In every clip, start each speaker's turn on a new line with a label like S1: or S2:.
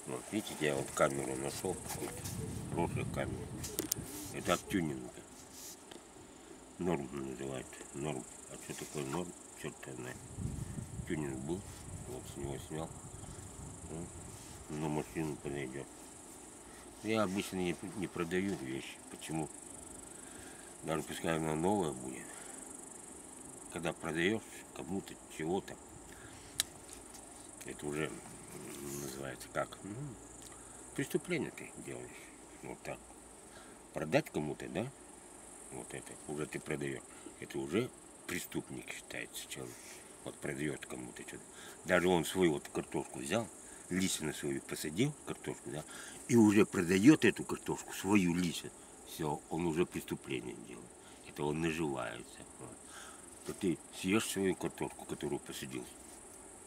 S1: Вот, видите, я вот камеру нашел, хорошую камеру. Это от тюнинга. Норм называется. Норм. А что такое норм? Черт знает. Тюнинг был. Вот с него снял. Вот. На машину подойдет. Я обычно не продаю вещи. Почему? Даже пускай она новая будет. Когда продаешь кому-то чего-то, это уже называется как? Преступление ты делаешь. Вот так. Продать кому-то, да? Вот это уже ты продаешь. Это уже преступник считается человек. Вот продает кому-то что-то. Даже он свою вот картошку взял, лисину свою посадил, картошку, да, и уже продает эту картошку, свою лисину. Все, он уже преступление делает. Это он наживается. Вот. То ты съешь свою картошку, которую посадил.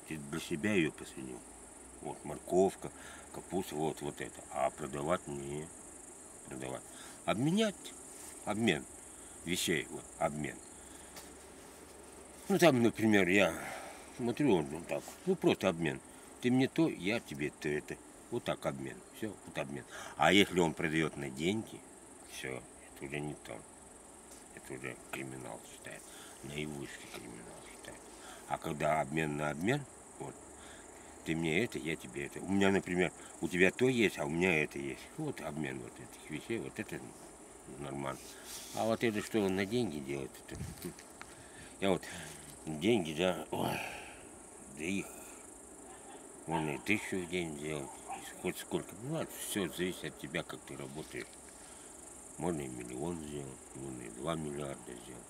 S1: Ты для себя ее посадил. Вот морковка, капуста, вот это. А продавать не продавать. Обменять, обмен вещей, вот, обмен. Ну там, например, я смотрю, он так, ну просто обмен. Ты мне то, я тебе то это. Вот так обмен. Все, вот обмен. А если он продает на деньги, все, это уже не то. Это уже криминал считает. Наивысший криминал считает. А когда обмен на обмен, вот, ты мне это, я тебе это. У меня, например, у тебя то есть, а у меня это есть. Вот обмен вот этих вещей, вот это нормально. А вот это что он на деньги делает, это, я вот деньги, да, ой, да их можно и 1000 в день делать, хоть сколько. Ну, все зависит от тебя, как ты работаешь. Можно и 1 000 000 сделать, можно и 2 миллиарда сделать.